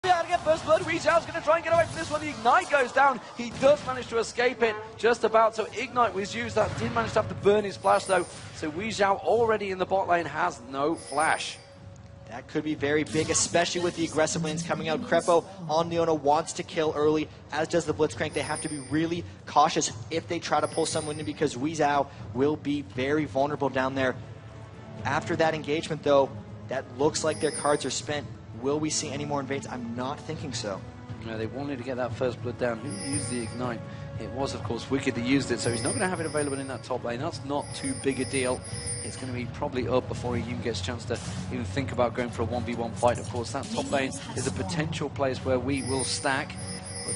Out to get first blood. Weezhao's going to try and get away from this one. The Ignite goes down. He does manage to escape it just about. So Ignite was used. That did manage to have to burn his flash though. So Weezhao already in the bot lane has no flash. That could be very big, especially with the aggressive lanes coming out. Crepo on Leona wants to kill early, as does the Blitzcrank. They have to be really cautious if they try to pull someone in, because Weezhao will be very vulnerable down there. After that engagement though, that looks like their cards are spent. Will we see any more invades? I'm not thinking so. No, they wanted to get that first blood down. Who used the Ignite? It was, of course, Wicked that used it, so he's not going to have it available in that top lane. That's not too big a deal. It's going to be probably up before he even gets a chance to even think about going for a 1v1 fight. Of course, that top lane is a potential place where we will stack.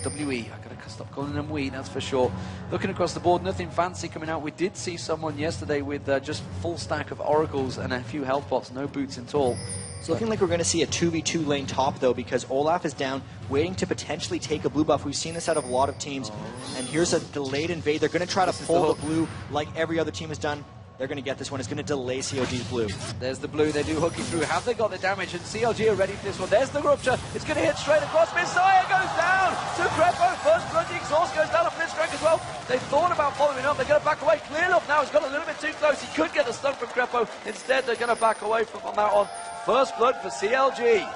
But WE, I gotta stop calling them we, that's for sure. Looking across the board, nothing fancy coming out. We did see someone yesterday with just full stack of oracles and a few health pots, no boots at all. It's looking like we're going to see a 2v2 lane top, though, because Olaf is down, waiting to potentially take a blue buff. We've seen this out of a lot of teams. And here's a delayed invade. They're going to try to pull the blue like every other team has done. They're going to get this one. It's going to delay CLG's blue. There's the blue. They do hooking through. Have they got the damage? And CLG are ready for this one. There's the rupture. It's going to hit straight across. Messiah goes down to Crepo. First blood. The exhaust goes down on Blitzcrank as well. They thought about following up. They're going to back away. Clear up now. He's got a little bit too close. He could get the stun from Crepo. Instead, they're going to back away from that one. First blood for CLG.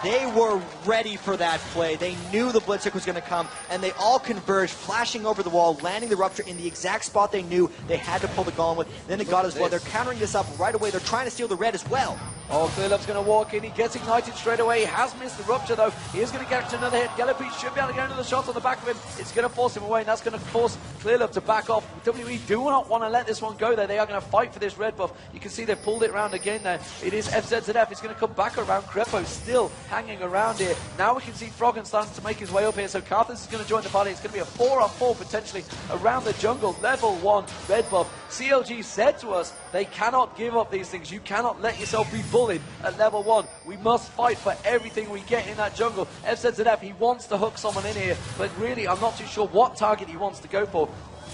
They were ready for that play. They knew the Blitzcrank was going to come, and they all converged, flashing over the wall, landing the Rupture in the exact spot they knew they had to pull the Golem with. Then they got as well. They're countering this up right away. They're trying to steal the red as well. Oh, Clearlove's going to walk in. He gets ignited straight away. He has missed the Rupture, though. He is going to get another hit. Gallopy should be able to get another shot on the back of him. It's going to force him away, and that's going to force Clearlove to back off. WE do not want to let this one go there. They are going to fight for this red buff. You can see they've pulled it around again there. It is FZZF. It's going to come back around. Crepo still hanging around here. Now we can see Froggen starting to make his way up here. So Karthus is going to join the party. It's going to be a 4-on-4 potentially around the jungle. Level 1 red buff. CLG said to us, they cannot give up these things. You cannot let yourself be bullied at level 1. We must fight for everything we get in that jungle. FZZF, he wants to hook someone in here, but really I'm not too sure what target he wants to go for.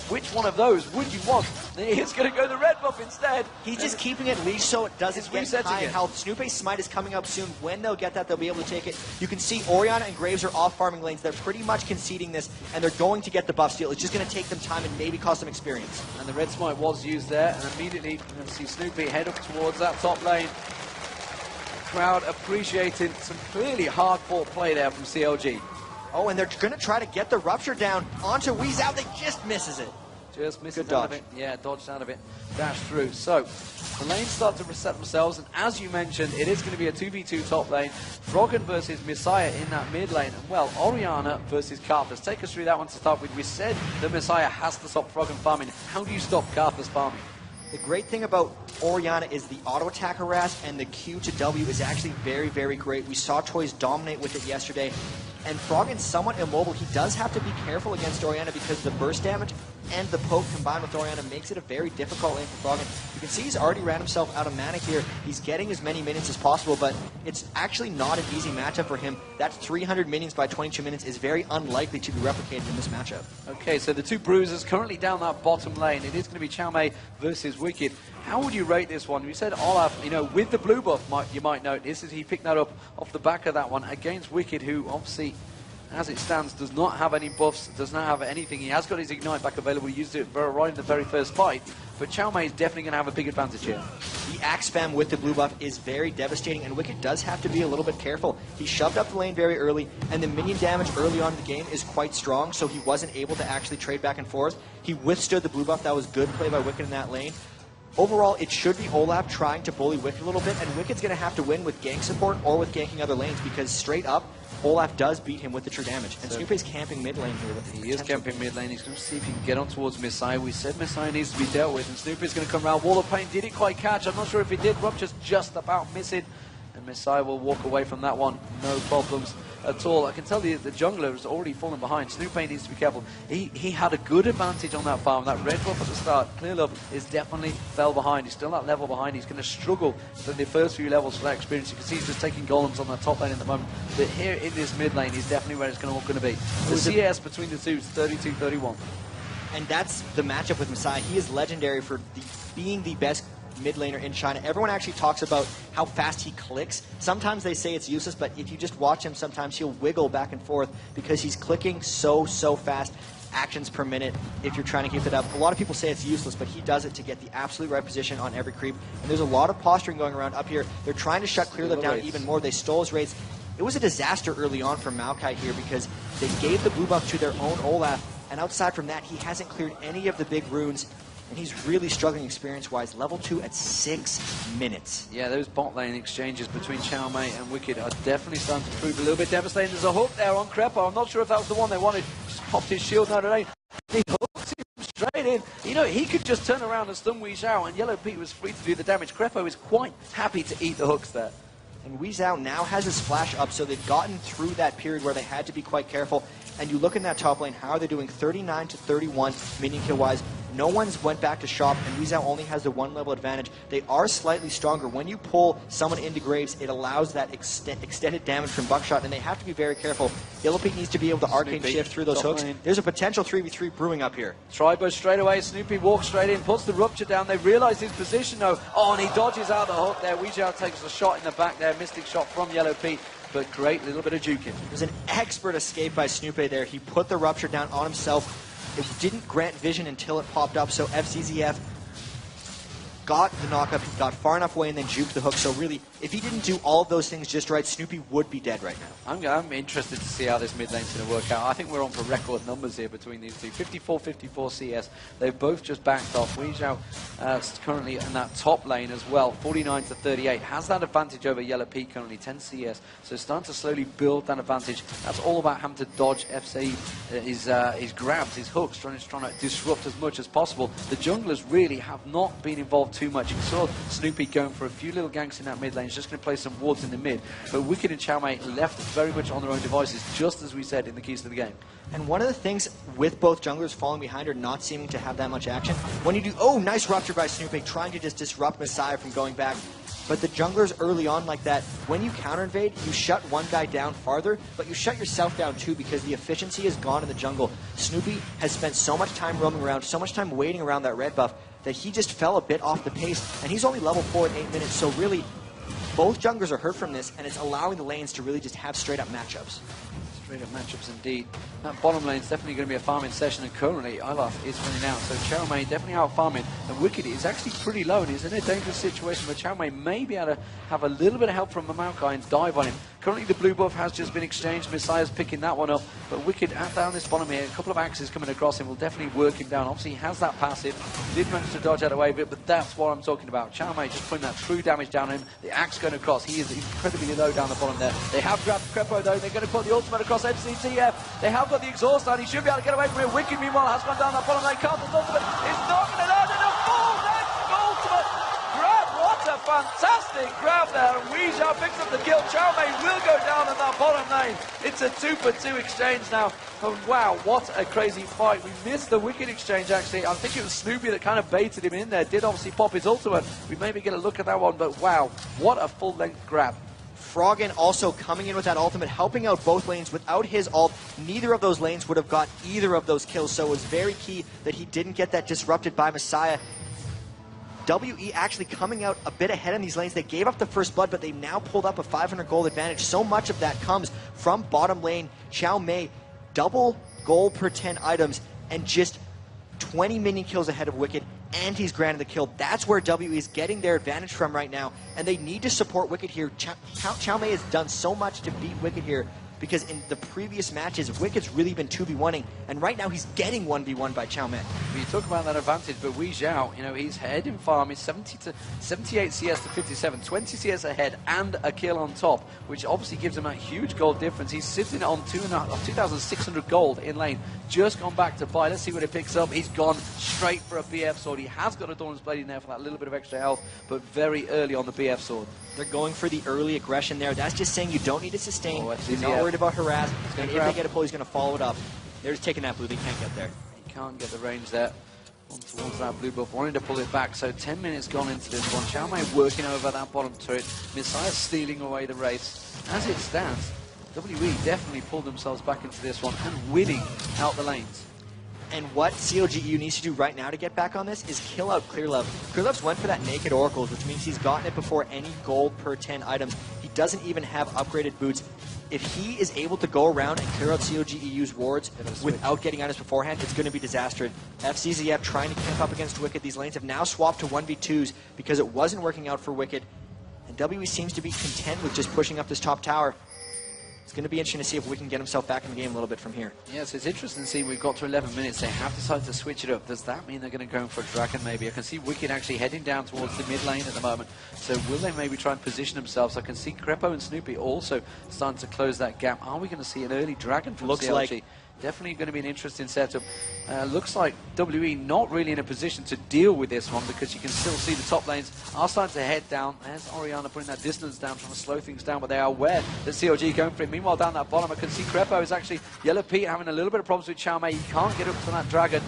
Which one of those would you want? He's going to go the red buff instead. He's just keeping it leash so it doesn't get high in health. Snoopy's Smite is coming up soon. When they'll get that, they'll be able to take it. You can see Orianna and Graves are off farming lanes. They're pretty much conceding this, and they're going to get the buff steal. It's just going to take them time and maybe cost them experience. And the red smite was used there, and immediately you're going to see Snoopy head up towards that top lane. Crowd appreciating some clearly hard-fought play there from CLG. Oh, and they're going to try to get the Rupture down onto Weezhao. They just misses it. Just misses out of it. Yeah, dodged out of it. Dashed through. So, the lanes start to reset themselves, and as you mentioned, it is going to be a 2v2 top lane. Froggen versus Messiah in that mid lane. And, well, Orianna versus Karthus. Take us through that one to start with. We said the Messiah has to stop Froggen farming. How do you stop Karthus farming? The great thing about Orianna is the auto attack harass, and the Q to W is actually very, very great. We saw Toys dominate with it yesterday. And Froggen's somewhat immobile. He does have to be careful against Orianna because the burst damage and the poke combined with Orianna makes it a very difficult lane for Froggen. You can see he's already ran himself out of mana here. He's getting as many minions as possible, but it's actually not an easy matchup for him. That 300 minions by 22 minutes is very unlikely to be replicated in this matchup. Okay, so the two bruisers currently down that bottom lane. It is going to be Chaume versus Wicked. How would you rate this one? We said Olaf, you know, with the blue buff, you might note, this is he picked that up off the back of that one against Wicked, who obviously, as it stands, does not have any buffs, does not have anything. He has got his Ignite back available. He used it right in the very first fight. But Chaume is definitely going to have a big advantage here. The axe spam with the blue buff is very devastating, and Wicked does have to be a little bit careful. He shoved up the lane very early, and the minion damage early on in the game is quite strong, so he wasn't able to actually trade back and forth. He withstood the blue buff. That was good play by Wicked in that lane. Overall, it should be Olaf trying to bully Wicked a little bit, and Wicked's going to have to win with gank support or with ganking other lanes, because straight up, Olaf does beat him with the true damage. And Snoopy's camping mid lane here. He is camping mid lane. He's going to see if he can get on towards Messiah. We said Messiah needs to be dealt with, and Snoopy's going to come around. Wall of Pain, did it quite catch? I'm not sure if he did. Rupture's just about missing, and Messiah will walk away from that one. No problems at all. I can tell you the jungler has already fallen behind. Snoopy needs to be careful. He had a good advantage on that farm. That red buff at the start. Clearlove is definitely fell behind. He's still that level behind. He's going to struggle for the first few levels for that experience. You can see he's just taking golems on that top lane at the moment. But here in this mid lane is definitely where it's going to be. The CS between the two is 32-31. And that's the matchup with Messiah. He is legendary for being the best mid laner in China. Everyone actually talks about how fast he clicks. Sometimes they say it's useless, but if you just watch him, sometimes he'll wiggle back and forth because he's clicking so fast. Actions per minute if you're trying to keep it up. A lot of people say it's useless, but he does it to get the absolute right position on every creep. And there's a lot of posturing going around up here. They're trying to shut Clearlip down even more. They stole his rates. It was a disaster early on for Maokai here because they gave the blue buff to their own Olaf, and outside from that, he hasn't cleared any of the big runes, and he's really struggling experience-wise. Level 2 at 6 minutes. Yeah, those bot lane exchanges between Chow Mei and Wicked are definitely starting to prove a little bit devastating. There's a hook there on Crepo. I'm not sure if that was the one they wanted. Just popped his shield out of lane. He hooked him straight in. You know, he could just turn around and stun Wei Zhao, and Yellow Pete was free to do the damage. Crepo is quite happy to eat the hooks there. And Wei Zhao now has his flash up, so they've gotten through that period where they had to be quite careful. And you look in that top lane, how are they doing? 39 to 31 minion kill-wise. No one's went back to shop, and Wei Zhao only has the 1 level advantage. They are slightly stronger. When you pull someone into Graves, it allows that extended damage from Buckshot, and they have to be very careful. Yellow Pete needs to be able to arcane shift through those hooks. Lane. There's a potential 3v3 brewing up here. Tribo straight away. Snoopy walks straight in, puts the rupture down. They realize his position, though. Oh, and he dodges out the hook there. Wei Zhao takes a shot in the back there. Mystic shot from Yellow Pete. But great little bit of juking. It was an expert escape by Snoopy there. He put the rupture down on himself. It didn't grant vision until it popped up, so FZZF got the knockup, he got far enough away and then juked the hook. So really, if he didn't do all of those things just right, Snoopy would be dead right now. I'm interested to see how this mid lane's going to work out. I think we're on for record numbers here between these two. 54-54 CS. They've both just backed off. Wei Zhao currently in that top lane as well, 49 to 38. Has that advantage over Yellow Pete currently, 10 CS. So starting to slowly build that advantage. That's all about having to dodge FC, his grabs, his hooks, trying to disrupt as much as possible. The junglers really have not been involved too much. You saw Snoopy going for a few little ganks in that mid lane. He's just going to play some wards in the mid. But Wicked and Chow Mei left very much on their own devices, just as we said in the keys to the game. And one of the things with both junglers falling behind or not seeming to have that much action, when you do, oh, nice rupture by Snoopy, trying to just disrupt Messiah from going back. But the junglers early on like that, when you counter invade, you shut one guy down farther, but you shut yourself down too because the efficiency is gone in the jungle. Snoopy has spent so much time roaming around, so much time waiting around that red buff, that he just fell a bit off the pace, and he's only level 4 in 8 minutes, so really, both junglers are hurt from this, and it's allowing the lanes to really just have straight-up matchups. Straight-up matchups indeed. That bottom lane is definitely going to be a farming session, and currently Olaf is running out, so Chow Mei definitely out farming, and Wicked is actually pretty low, and he's in a dangerous situation where Chow Mei may be able to have a little bit of help from Maokai and dive on him. Currently the blue buff has just been exchanged, Messiah's picking that one up, but Wicked down this bottom here, a couple of axes coming across him will definitely work him down. Obviously he has that passive, did manage to dodge out of the way of it, but that's what I'm talking about. Chow Mei just putting that true damage down on him, the axe going across, he is incredibly low down the bottom there. They have grabbed Crepo though, they're going to put the ultimate across FCTF, they have got the exhaust on, he should be able to get away from it. Wicked meanwhile has gone down that bottom lane, can't the ultimate, it's not going to land in a full length ultimate grab, what a fantastic grab there, and Wei Zhao picks up the kill. Chow Mei will go down in that bottom lane. It's a 2-for-2 exchange now. Oh, wow, what a crazy fight. We missed the Wicked exchange, actually. I think it was Snoopy that kind of baited him in there. Did obviously pop his ultimate. We maybe get a look at that one, but wow, what a full-length grab. Froggen also coming in with that ultimate, helping out both lanes. Without his ult, neither of those lanes would have got either of those kills, so it was very key that he didn't get that disrupted by Messiah. WE actually coming out a bit ahead in these lanes. They gave up the first blood, but they've now pulled up a 500 gold advantage. So much of that comes from bottom lane. Chow Mei, double gold per 10 items, and just 20 minion kills ahead of Wicked, and he's granted the kill. That's where WE is getting their advantage from right now, and they need to support Wicked here. Chow Mei has done so much to beat Wicked here, because in the previous matches, Wicked's really been 2v1ing, and right now he's getting 1v1 by Chow Mei. You talk about that advantage, but Wei Zhao, you know, he's ahead in farm. He's 78 CS to 57, 20 CS ahead, and a kill on top, which obviously gives him a huge gold difference. He's sitting on 2,600 gold in lane, just gone back to buy. Let's see what he picks up. He's gone straight for a BF sword. He has got a Dawn's Blade in there for that little bit of extra health, but very early on the BF sword. They're going for the early aggression there. That's just saying you don't need to sustain. He's not yeah. worried about harass. And if they get a pull, he's going to follow it up. They're just taking that blue. They can't get there. He can't get the range there. On towards that blue buff, wanting to pull it back. So 10 minutes gone into this one. Chow Mei working over that bottom turret. Messiah stealing away the race. As it stands, WE definitely pulled themselves back into this one and winning out the lanes. And what COGEU needs to do right now to get back on this is kill out Clearlove. Clearlove's went for that naked oracles, which means he's gotten it before any gold per 10 items. He doesn't even have upgraded boots. If he is able to go around and clear out COGEU's wards without getting items beforehand, it's going to be disastrous. FCZF trying to camp up against Wicked. These lanes have now swapped to 1v2s because it wasn't working out for Wicked. And WE seems to be content with just pushing up this top tower. It's going to be interesting to see if we can get himself back in the game a little bit from here. Yes, it's interesting to see we've got to 11 minutes. They have decided to switch it up. Does that mean they're going to go for a Dragon maybe? I can see Wicked actually heading down towards the mid lane at the moment. So will they maybe try and position themselves? I can see Crepo and Snoopy also starting to close that gap. Are we going to see an early Dragon from Looks CLG? like Definitely going to be an interesting setup. Looks like WE not really in a position to deal with this one because you can still see the top lanes are starting to head down. There's Orianna putting that distance down, trying to slow things down, but they are aware that CLG going for it. Meanwhile, down that bottom, I can see Crepo is actually, Yellow Pete having a little bit of problems with Xiaomei. He can't get up to that Dragon,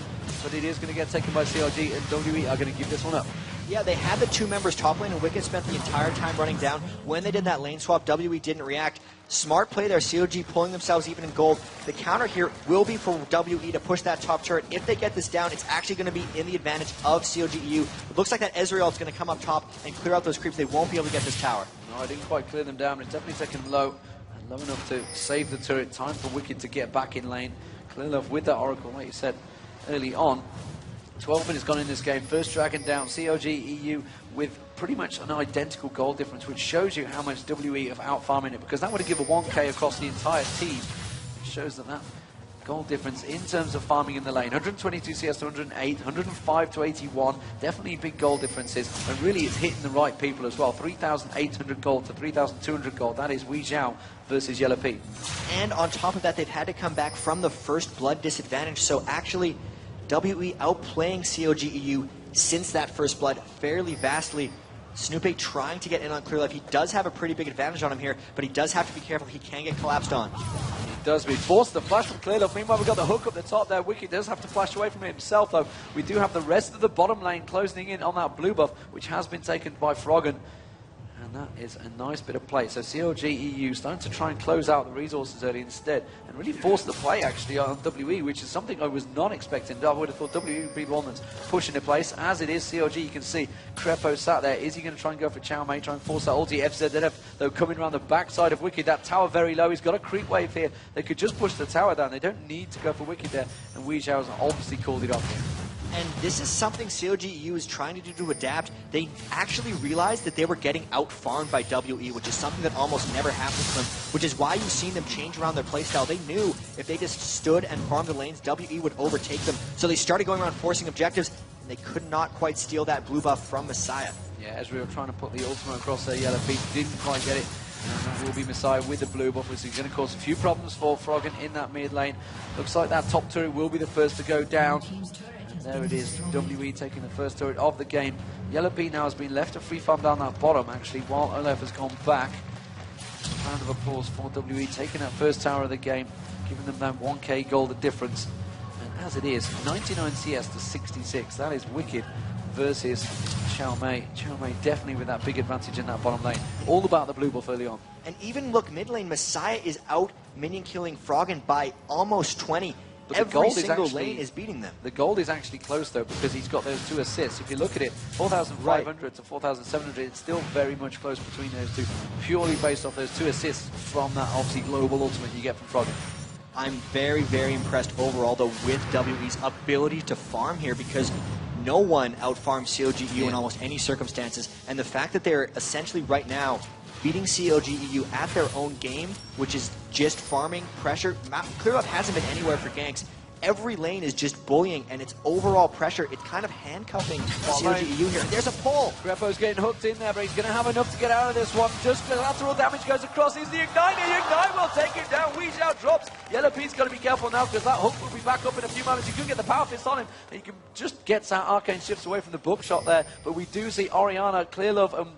but it is going to get taken by CLG, and WE are going to give this one up. Yeah, they had the two members top lane, and Wicked spent the entire time running down. When they did that lane swap, WE didn't react. Smart play there, COG pulling themselves even in gold. The counter here will be for WE to push that top turret. If they get this down, it's actually going to be in the advantage of COGEU. It looks like that Ezreal is going to come up top and clear out those creeps. They won't be able to get this tower. No, I didn't quite clear them down, but it's definitely taken low, and low enough to save the turret. Time for Wicked to get back in lane. Clearlove with that Oracle, like you said early on. 12 minutes gone in this game. First Dragon down. COGEU with pretty much an identical goal difference, which shows you how much WE have out-farming it, because that would have given 1k across the entire team. It shows that goal difference in terms of farming in the lane. 122 CS to 108, 105 to 81. Definitely big goal differences, and really it's hitting the right people as well. 3,800 gold to 3,200 gold. That is Wei Zhao versus Yellow Pete. And on top of that, they've had to come back from the first blood disadvantage, so actually WE outplaying COGEU since that first blood fairly vastly. Snoopy trying to get in on Clearlove. He does have a pretty big advantage on him here, but he does have to be careful. He can get collapsed on. He does. We forced the flash from Clearlove. Meanwhile, we've got the hook up the top there. Wicked does have to flash away from it himself, though. We do have the rest of the bottom lane closing in on that blue buff, which has been taken by Froggen. And that is a nice bit of play. So COGEU starting to try and close out the resources early instead, and really force the play actually on WE, which is something I was not expecting. I would have thought WE would be the one that's pushing the place. As it is, COG, you can see Crepo sat there. Is he going to try and go for Xiaomei, try and force that ulti? FZF, though, coming around the backside of Wicked. That tower very low. He's got a creep wave here. They could just push the tower down. They don't need to go for Wicked there. And Wei Zhao has obviously called it off here. And this is something COGEU is trying to do to adapt. They actually realized that they were getting out-farmed by WE, which is something that almost never happens to them, which is why you've seen them change around their playstyle. They knew if they just stood and farmed the lanes, WE would overtake them. So they started going around forcing objectives, and they could not quite steal that blue buff from Messiah. Yeah, as we were trying to put the ultimate across there, Yellow Pete didn't quite get it. And that will be Messiah with the blue buff, which is going to cause a few problems for Froggen in that mid lane. Looks like that top turret will be the first to go down. There it is, WE taking the first turret of the game. Yellow Pete now has been left to free farm down that bottom, actually, while Olaf has gone back. Round of applause for WE taking that first tower of the game, giving them that 1k gold difference. And as it is, 99 CS to 66. That is Wicked versus Xiaomei. Xiaomei definitely with that big advantage in that bottom lane. All about the blue buff early on. And even look, mid lane, Messiah is out minion killing Froggen by almost 20. But every single lane is beating them. The gold is actually close, though, because he's got those 2 assists. If you look at it, 4,500 to 4,700, it's still very much close between those two, purely based off those 2 assists from that, obviously, global ultimate you get from Froggen. I'm very, very impressed overall, though, with WE's ability to farm here, because no one out-farms COGEU in almost any circumstances, and the fact that they're essentially right now beating COGEU at their own game, which is just farming pressure. Clearlove hasn't been anywhere for ganks. Every lane is just bullying, and it's overall pressure. It's kind of handcuffing COGEU here. And there's a pull. Crepo's getting hooked in there, but he's going to have enough to get out of this one. Just collateral damage goes across. He's the Ignite. The Ignite will take him down. Wei Zhao drops. Yellow Pete's got to be careful now, because that hook will be back up in a few moments. You can get the Power Fist on him, and you can just get that Arcane Shifts away from the bookshot there. But we do see Orianna, Clearlove, and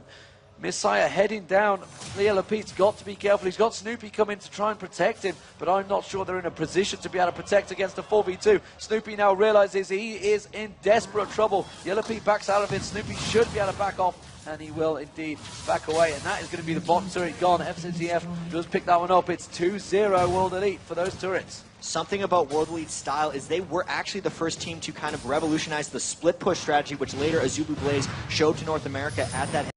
Messiah heading down. Yellow Pete's got to be careful. He's got Snoopy coming to try and protect him, but I'm not sure they're in a position to be able to protect against a 4v2. Snoopy now realizes he is in desperate trouble. Yellow Pete backs out of it. Snoopy should be able to back off and he will indeed back away, and that is going to be the bottom turret gone. FCZF does pick that one up. It's 2-0 World Elite for those turrets. Something about World Elite's style is they were actually the first team to kind of revolutionize the split push strategy, which later Azubu Blaze showed to North America at that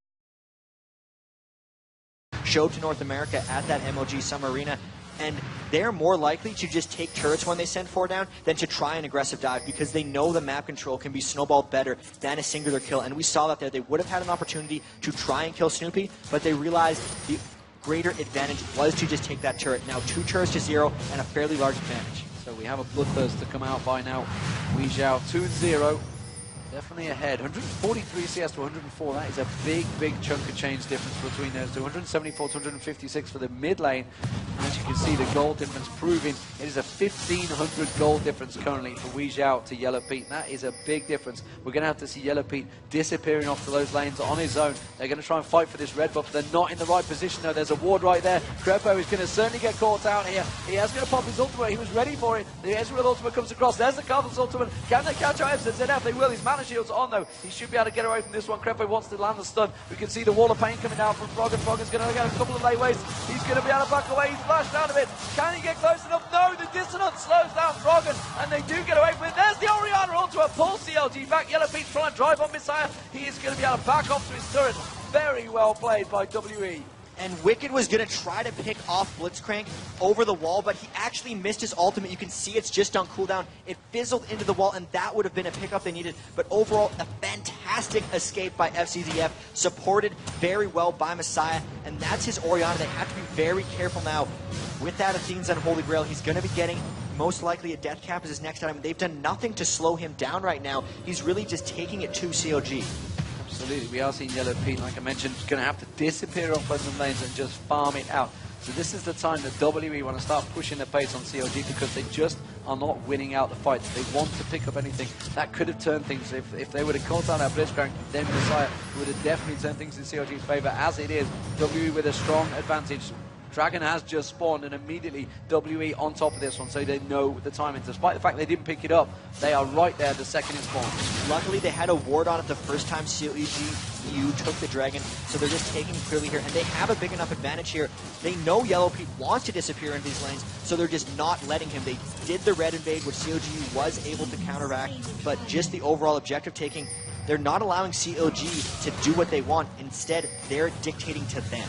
MLG Summer Arena. And they're more likely to just take turrets when they send 4 down than to try an aggressive dive, because they know the map control can be snowballed better than a singular kill. And we saw that there. They would have had an opportunity to try and kill Snoopy, but they realized the greater advantage was to just take that turret. Now 2 turrets to 0 and a fairly large advantage. So we have a Bloodthirst to come out by now. Wei Xiao 2-0. Definitely ahead. 143 CS to 104. That is a big, big chunk of change difference between those two. 174 to 156 for the mid lane. And as you can see, the gold difference proving it is a 1,500 gold difference currently for Wei Xiao to Yellow Pete. That is a big difference. We're going to have to see Yellow Pete disappearing off to those lanes on his own. They're going to try and fight for this red buff. They're not in the right position, though. There's a ward right there. Crepo is going to certainly get caught out here. He has going to pop his ultimate. He was ready for it. The Ezreal ultimate comes across. There's the Cardinals ultimate. Can they catch out FZZF? They will. His mana shield's on, though. He should be able to get away from this one. Crepo wants to land the stun. We can see the wall of pain coming down from Frog, and Frog is going to get a couple of late waves. He's going to be able to back away. He's flashed out of it. Can he get close enough? No, the dissonance slows down Froggen, and they do get away from it. There's the Orianna onto a pull CLG back. Yellow Pete's trying to drive on Messiah. He is going to be able to back off to his turret. Very well played by WE. And Wicked was going to try to pick off Blitzcrank over the wall, but he actually missed his ultimate. You can see it's just on cooldown. It fizzled into the wall, and that would have been a pickup they needed. But overall, a fantastic escape by FCZF, supported very well by Messiah, and that's his Orianna. They have to be very careful now. With that Athene's Unholy Grail, he's going to be getting most likely a death cap as his next item. They've done nothing to slow him down right now. He's really just taking it to COG. Absolutely, we are seeing Yellow Pete, like I mentioned, going to have to disappear off both lanes and just farm it out. So this is the time that WE want to start pushing the pace on COG, because they just are not winning out the fights. They want to pick up anything. That could have turned things. If they would have caught out that Blitzcrank, then Messiah would have definitely turned things in COG's favor. As it is, WE with a strong advantage. Dragon has just spawned, and immediately WE on top of this one, so they know the timing. Despite the fact they didn't pick it up, they are right there the second it spawns. Luckily, they had a ward on it the first time COG took the Dragon, so they're just taking clearly here, and they have a big enough advantage here. They know Yellow Pete wants to disappear in these lanes, so they're just not letting him. They did the red invade, which COG was able to counteract, but just the overall objective taking, they're not allowing COG to do what they want. Instead, they're dictating to them.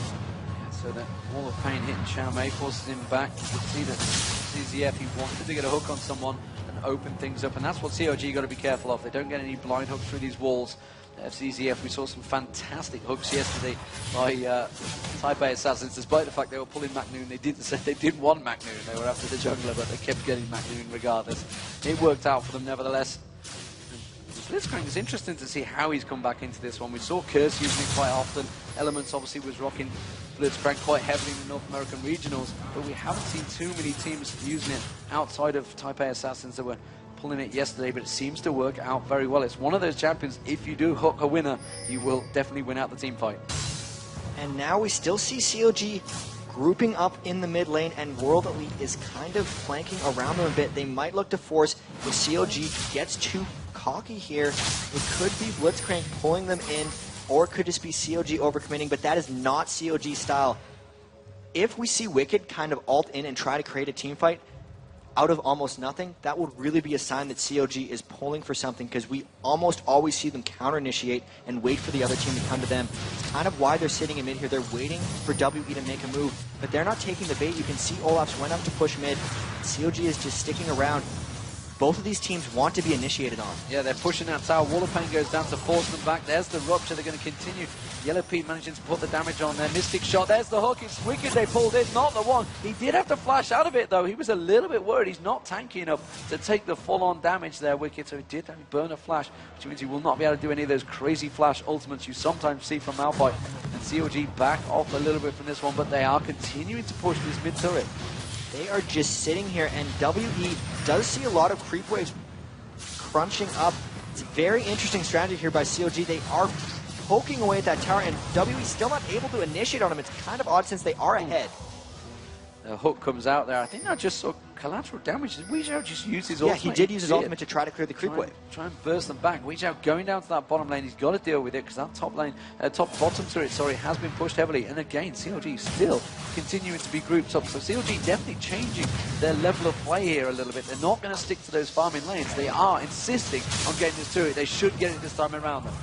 So that wall of pain hitting Chow Mei forces him back. You can see that CZF, he wanted to get a hook on someone and open things up, and that's what COG got to be careful of. They don't get any blind hooks through these walls. FCZF, we saw some fantastic hooks yesterday by Taipei Assassins, despite the fact they were pulling McNoon. They didn't want McNoon. They were after the jungler, but they kept getting McNoon regardless. It worked out for them nevertheless. Blitzcrank is interesting to see how he's come back into this one. We saw Curse using it quite often. Elements obviously was rocking Blitzcrank quite heavily in the North American regionals, but we haven't seen too many teams using it outside of Taipei Assassins that were pulling it yesterday, but it seems to work out very well. It's one of those champions, if you do hook a winner, you will definitely win out the team fight. And now we still see COG grouping up in the mid lane, and World Elite is kind of flanking around them a bit. They might look to force if COG gets too cocky here. It could be Blitzcrank pulling them in, or it could just be COG overcommitting, but that is not COG style. If we see Wicked kind of ult in and try to create a team fight out of almost nothing, that would really be a sign that COG is pulling for something, because we almost always see them counter-initiate and wait for the other team to come to them. It's kind of why they're sitting in mid here. They're waiting for WE to make a move, but they're not taking the bait. You can see Olaf's went up to push mid. COG is just sticking around. Both of these teams want to be initiated on. Yeah, they're pushing that tower. Wall of Pain goes down to force them back. There's the rupture. They're going to continue. Yellow Pete managing to put the damage on there. Mystic shot. There's the hook. It's Wicked they pulled in, not the one. He did have to flash out of it, though. He was a little bit worried. He's not tanky enough to take the full-on damage there, Wicked. So he did have to burn a flash, which means he will not be able to do any of those crazy flash ultimates you sometimes see from Malphite. And COG back off a little bit from this one, but they are continuing to push this mid turret. They are just sitting here, and WE does see a lot of creep waves crunching up. It's a very interesting strategy here by COG. They are poking away at that tower, and WE still not able to initiate on them. It's kind of odd since they are ahead. The hook comes out there. I think that just saw collateral damage. Did Wee Zhao just use his ultimate? Yeah, he did use his ultimate to try to clear the creep wave. Try and burst them back. Wee Zhao going down to that bottom lane. He's got to deal with it because that bottom turret, has been pushed heavily. And again, CLG still continuing to be grouped up. So CLG definitely changing their level of play here a little bit. They're not going to stick to those farming lanes. They are insisting on getting this turret. They should get it this time around them.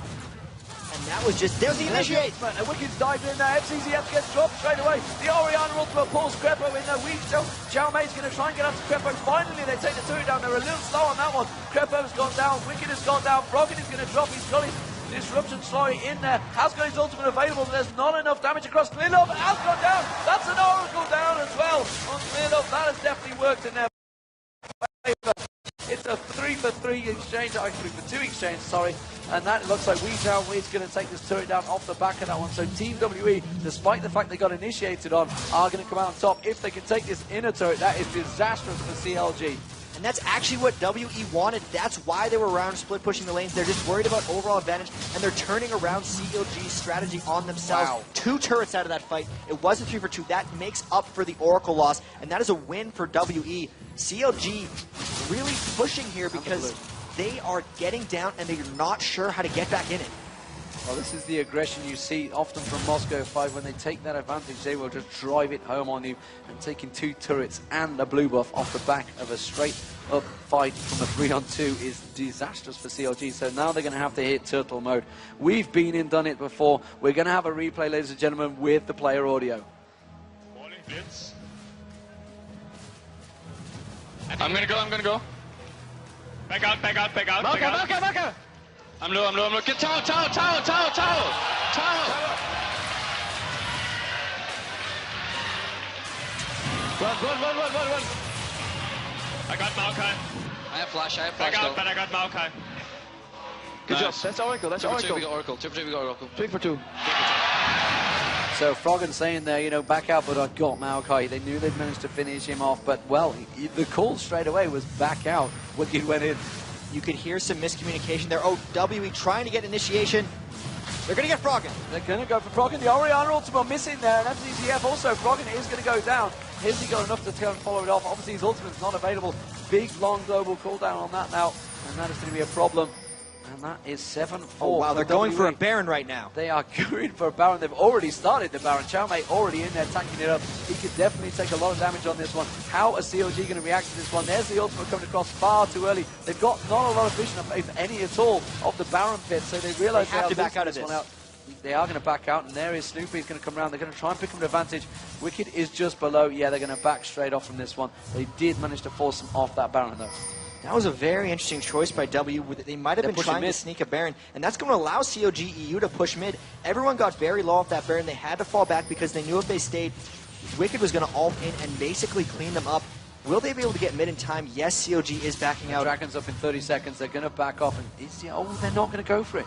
And that was just, there's the initiate! And Wicked's dived in there, FCZF gets dropped straight away. The Oriana ultimate pulls Crepo in there. Xiao Mei's going to try and get up to Crepo. Finally, they take the turret down. They're a little slow on that one. Crepo's gone down, Wicked has gone down. Froggen is going to drop. He's got his disruption slowly in there. Has got his ultimate available, but there's not enough damage across. Clearlove has gone down. That's an Oracle down as well on Clearlove. That has definitely worked in there. It's a 3-for-3 exchange, 3-for-2 exchange, sorry. And that looks like Wee Zhao is going to take this turret down off the back of that one. So Team WE, despite the fact they got initiated on, are going to come out on top. If they can take this inner turret, that is disastrous for CLG. And that's actually what WE wanted. That's why they were around split pushing the lanes. They're just worried about overall advantage, and they're turning around CLG's strategy on themselves. Wow. 2 turrets out of that fight. It was a 3-for-2. That makes up for the Oracle loss, and that is a win for WE. CLG really pushing here because they are getting down and they're not sure how to get back in it. Well, this is the aggression you see often from Moscow 5. When they take that advantage, they will just drive it home on you, and taking 2 turrets and a blue buff off the back of a straight-up fight from a 3-on-2 is disastrous for CLG. So now they're going to have to hit turtle mode. We've been and done it before. We're going to have a replay, ladies and gentlemen, with the player audio. Blitz. I'm going to go. Back out. Marker! I'm low. Get tower. Run. I got Maokai. I have flash Back out, though. but I got Maokai. Good job. Nice. That's Oracle. That's Oracle. We got Oracle. 3-for-2. So Froggen saying there, you know, back out, but I got Maokai. They knew they'd managed to finish him off, but, well, the call straight away was back out. Wicked went in. You could hear some miscommunication there. Oh, WE trying to get initiation. They're going to get Froggen. They're going to go for Froggen. The Oriana ultimate missing there, and FCZF also. Froggen is going to go down. Has he got enough to turn and follow it off? Obviously, his ultimate's not available. Big, long global cooldown on that now, and that is going to be a problem. And that is 7-4. Oh, wow, they're going for a WE. Baron right now. They are going for a Baron. They've already started the Baron. Xiao Mei already in there, tanking it up. He could definitely take a lot of damage on this one. How are CLG going to react to this one? There's the ultimate coming across far too early. They've got not a lot of vision, if any at all, of the Baron pit, so they realise they have to back out of this this. one out. They are going to back out, and there is Snoopy. He's going to come around. They're going to try and pick him an advantage. Wicked is just below. Yeah, they're going to back straight off from this one. They did manage to force him off that Baron, though. That was a very interesting choice by W. They might have been trying to sneak a Baron, and that's going to allow COG EU to push mid. Everyone got very low off that Baron. They had to fall back because they knew if they stayed, Wicked was going to ult in and basically clean them up. Will they be able to get mid in time? Yes, COG is backing out. Dragon's up in 30 seconds. They're going to back off, and they're not going to go for it.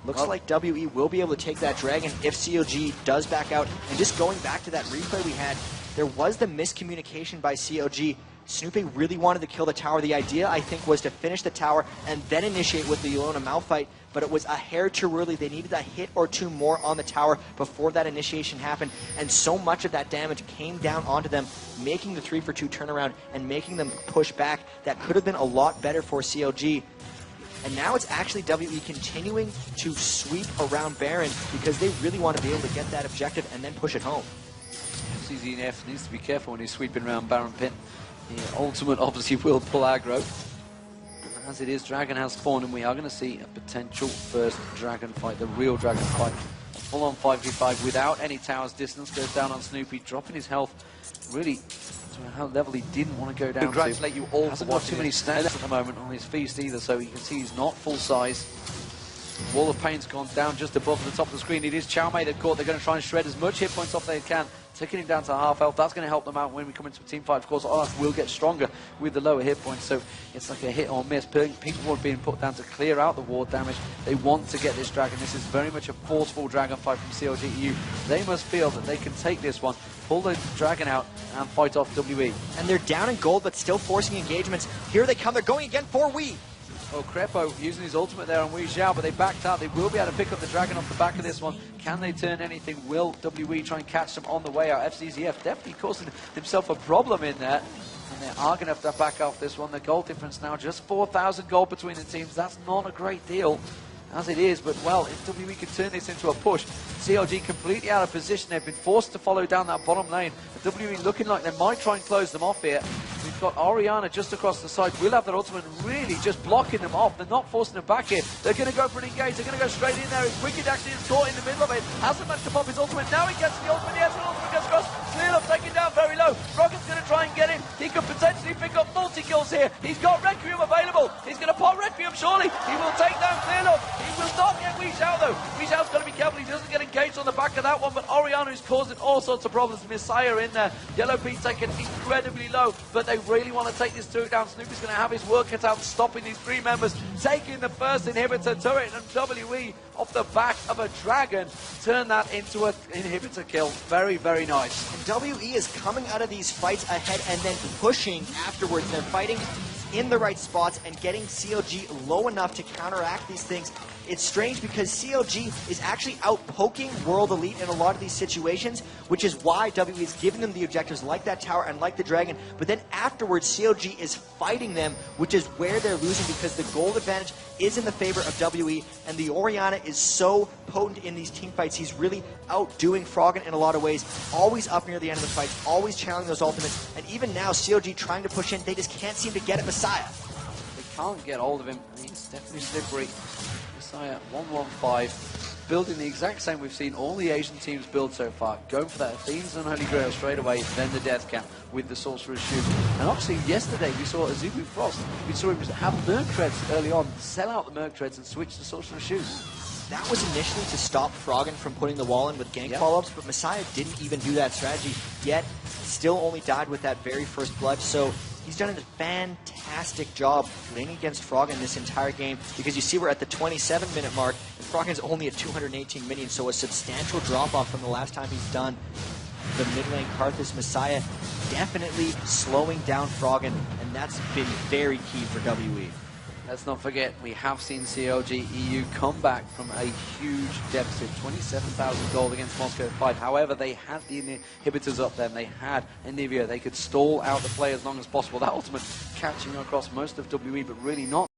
Looks like WE will be able to take that Dragon if COG does back out. And just going back to that replay we had, there was the miscommunication by COG. Snoopy really wanted to kill the tower. The idea, I think, was to finish the tower and then initiate with the Yolona Malphite, but it was a hair too early. They needed a hit or 2 more on the tower before that initiation happened, and so much of that damage came down onto them, making the 3-for-2 turnaround and making them push back. That could have been a lot better for CLG. And now it's actually WE continuing to sweep around Baron because they really want to be able to get that objective and then push it home. CZNF needs to be careful when he's sweeping around Baron Pit. The ultimate obviously will pull aggro. And as it is, Dragon has spawned, and we are going to see a potential first Dragon fight, the real Dragon fight. A full-on 5v5 without any towers. Distance goes down on Snoopy, dropping his health really to a level he didn't want to go down. Congratulate you all for watching. Too many stats at the moment on his feast either, so you can see he's not full size. Wall of Pain's gone down just above the top of the screen. It is Xiao Mei that caught. They're going to try and shred as much hit points off they can, taking him down to half health. That's going to help them out when we come into a team fight. Of course, Olaf will get stronger with the lower hit points, so it's like a hit or miss. Pink Ward being put down to clear out the ward damage. They want to get this Dragon. This is very much a forceful Dragon fight from CLG EU. They must feel that they can take this one, pull the Dragon out, and fight off WE. And they're down in gold, but still forcing engagements. Here they come. They're going again for Wee. Well, Crepo using his ultimate there on Wei Xiao, but they backed out. They will be able to pick up the Dragon off the back of this one. Can they turn anything? Will WE try and catch them on the way out? FCZF definitely causing himself a problem in there. And they are going to have to back off this one. The goal difference now, just 4,000 gold between the teams. That's not a great deal as it is, but well, if WE can turn this into a push, CLG completely out of position. They've been forced to follow down that bottom lane. The WE looking like they might try and close them off here. We've got Orianna just across the side. Will have their ultimate really just blocking them off. They're not forcing them back here. They're going to go for an engage. They're going to go straight in there. Wicked actually is caught in the middle of it. Hasn't managed to pop his ultimate. Now he gets the ultimate. Yes, the ultimate goes across. Clear up, taken down very low. Rocket's going to try and get him. He could potentially pick up multi-kills here. He's got Requiem available. He's going to pop Requiem surely. He will take down Clear up. He will not get Wei Xiao though. Wei Xiao's got to be careful. He doesn't get engaged on the back of that one, but Orianna is causing all sorts of problems. Messiah in there. Yellow P taken incredibly low, but they really want to take this turret down. Snoopy's going to have his work cut out stopping these three members, taking the first inhibitor turret, and WE off the back of a dragon turn that into an inhibitor kill. Very, very nice. And WE is coming out of these fights ahead and then pushing afterwards. They're fighting in the right spots and getting CLG low enough to counteract these things. It's strange because CLG is actually out-poking World Elite in a lot of these situations, which is why WE is giving them the objectives like that tower and like the dragon, but then afterwards CLG is fighting them, which is where they're losing because the gold advantage is in the favor of WE, and the Orianna is so potent in these team fights. He's really outdoing Froggen in a lot of ways, always up near the end of the fight, always channeling those ultimates, and even now CLG trying to push in, they just can't seem to get at Messiah. They can't get hold of him. He's definitely slippery. Messiah 115, building the exact same we've seen all the Asian teams build so far. Going for that Athene's and Holy Grail straight away, then the Death Camp with the Sorcerer's Shoe. And obviously yesterday we saw Azubu Frost. We saw him have Merc Treads early on, sell out the Merc Treads and switch to Sorcerer's Shoes. That was initially to stop Froggen from putting the wall in with gank follow-ups, but Messiah didn't even do that strategy, yet still only died with that very first blood. So he's done a fantastic job laning against Froggen this entire game, because you see we're at the 27-minute mark, and Froggen's only at 218 minions, so a substantial drop-off from the last time he's done the mid lane Karthus. Messiah definitely slowing down Froggen, and that's been very key for WE. Let's not forget, we have seen CLG EU come back from a huge deficit, 27,000 gold against Moscow 5. However, they had the inhibitors up there, and they had Anivia. They could stall out the play as long as possible. That ultimate catching across most of WE, but really not